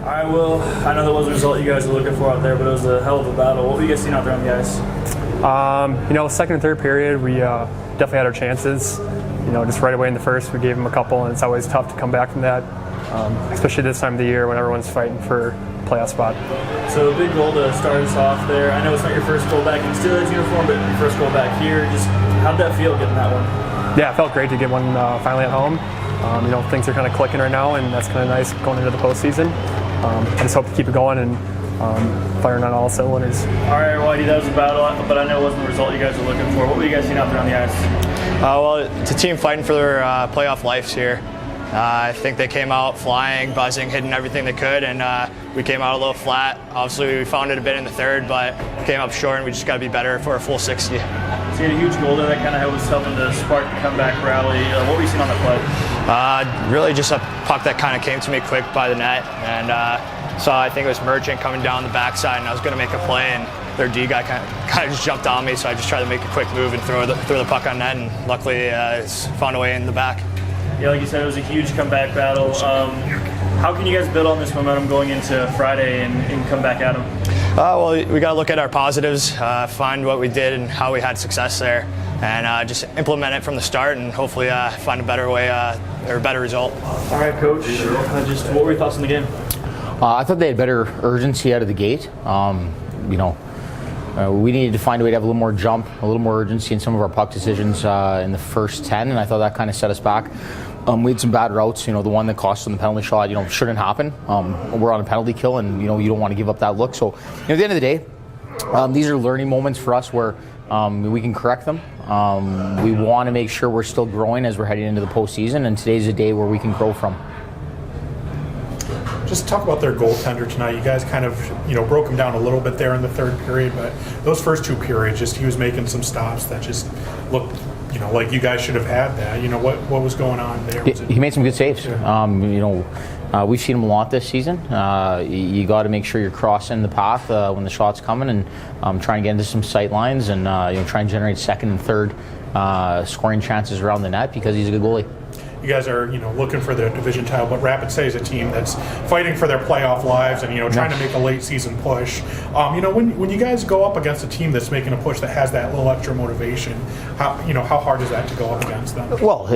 All right, well, I know that was the result you guys were looking for out there, but it was a hell of a battle. What were you guys seeing out there on the ice? Second and third period, we definitely had our chances. Just right away in the first, we gave them a couple, and it's always tough to come back from that, especially this time of the year when everyone's fighting for a playoff spot. So a big goal to start us off there. I know it's not your first goal back in Steelers uniform, but your first goal back here. Just how'd that feel getting that one? Yeah, it felt great to get one finally at home. Things are kind of clicking right now, and that's kind of nice going into the postseason. I just hope to keep it going and firing on all cylinders. All right, Whitey, that was a battle, but I know it wasn't the result you guys were looking for. What were you guys seeing out there on the ice? Well, it's a team fighting for their playoff lives here. I think they came out flying, buzzing, hitting everything they could, and we came out a little flat. Obviously, we found it a bit in the third, but came up short, and we just got to be better for a full 60. So you had a huge goal there that kind of was helping to spark the comeback rally. What were you seeing on that play? Really just a puck that kind of came to me quick by the net, and so I think it was Merchant coming down the backside, and I was going to make a play, and their D guy kind of just jumped on me, so I just tried to make a quick move and throw the puck on net, and luckily it's found a way in the back. Yeah, like you said, it was a huge comeback battle. How can you guys build on this momentum going into Friday and come back at them? Well, we got to look at our positives, find what we did and how we had success there, and just implement it from the start and hopefully find a better way or a better result. All right, Coach, just what were your thoughts on the game? I thought they had better urgency out of the gate. We needed to find a way to have a little more jump, a little more urgency in some of our puck decisions in the first 10, and I thought that kind of set us back. We had some bad routes. The one that cost them the penalty shot, shouldn't happen. We're on a penalty kill, and you don't want to give up that look. So, at the end of the day, these are learning moments for us where we can correct them. We want to make sure we're still growing as we're heading into the postseason, and today's a day where we can grow from. Just talk about their goaltender tonight. You guys kind of, broke him down a little bit there in the third period, but those first two periods, he was making some stops that just looked, like you guys should have had that. What was going on there? He made some good saves. Yeah. We've seen him a lot this season. You got to make sure you're crossing the path when the shot's coming and try and get into some sight lines and try and generate second and third scoring chances around the net because he's a good goalie. You guys are, looking for the division title, but Rapid City is a team that's fighting for their playoff lives and, trying to make a late season push. When you guys go up against a team that's making a push that has that little extra motivation, how hard is that to go up against them? Well,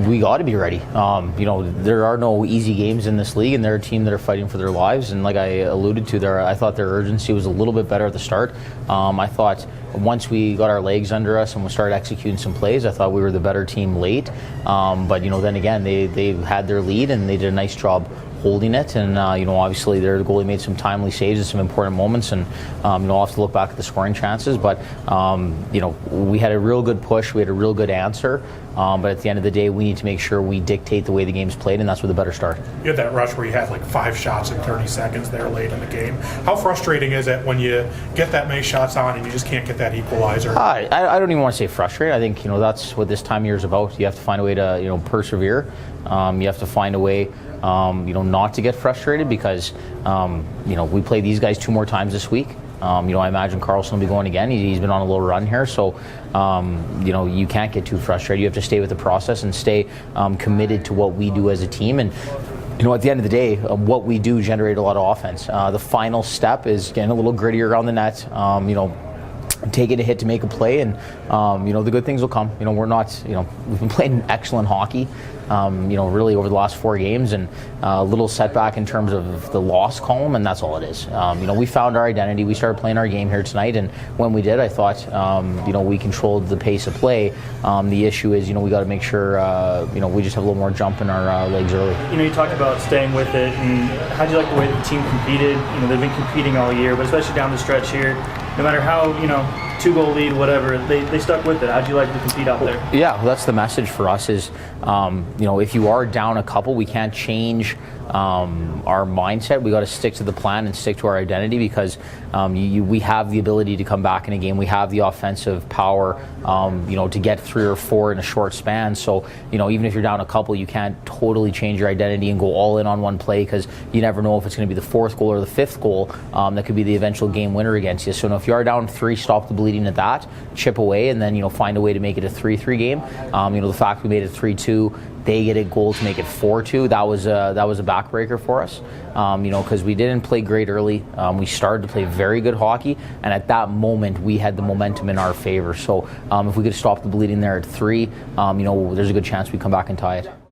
we got to be ready. There are no easy games in this league, and they're a team that are fighting for their lives. And like I alluded to, I thought their urgency was a little bit better at the start. I thought once we got our legs under us and we started executing some plays, I thought we were the better team late. But then again, they had their lead and they did a nice job holding it. And obviously their goalie made some timely saves at some important moments. And I'll have to look back at the scoring chances. But we had a real good push. We had a real good answer. But at the end of the day, we need to make sure we dictate the way the game's played, and that's with a better start. You had that rush where you had like 5 shots in 30 seconds there late in the game. How frustrating is it when you get that many shots on and you just can't get that equalizer? I don't even want to say frustrating. I think that's what this time of year is about. You have to find a way to persevere. You have to find a way not to get frustrated because we play these guys 2 more times this week. I imagine Carlson will be going again. He's been on a little run here, so you can't get too frustrated. You have to stay with the process and stay committed to what we do as a team. And at the end of the day, what we do generate a lot of offense. The final step is getting a little grittier around the net. Taking a hit to make a play, and the good things will come. We're not. We've been playing excellent hockey. Really over the last 4 games, and a little setback in terms of the loss column, and that's all it is. We found our identity. We started playing our game here tonight, and when we did, I thought, we controlled the pace of play. The issue is, we got to make sure, we just have a little more jump in our legs early. You talked about staying with it, and how'd you like the way the team competed? They've been competing all year, but especially down the stretch here, no matter how, 2-goal lead, whatever, they stuck with it. How'd you like to compete out there? Yeah, well, that's the message for us is, if you are down a couple, we can't change our mindset. We got to stick to the plan and stick to our identity because we have the ability to come back in a game. We have the offensive power, to get 3 or 4 in a short span. So, even if you're down a couple, you can't totally change your identity and go all in on one play because you never know if it's going to be the 4th goal or the 5th goal that could be the eventual game winner against you. So, if you are down 3, stop the bleeding at that, chip away, and then find a way to make it a 3-3 game. The fact we made it 3-2 they get a goal to make it 4-2. That was a backbreaker for us, because we didn't play great early. We started to play very good hockey, and at that moment we had the momentum in our favor. So if we could stop the bleeding there at 3, there's a good chance we come back and tie it.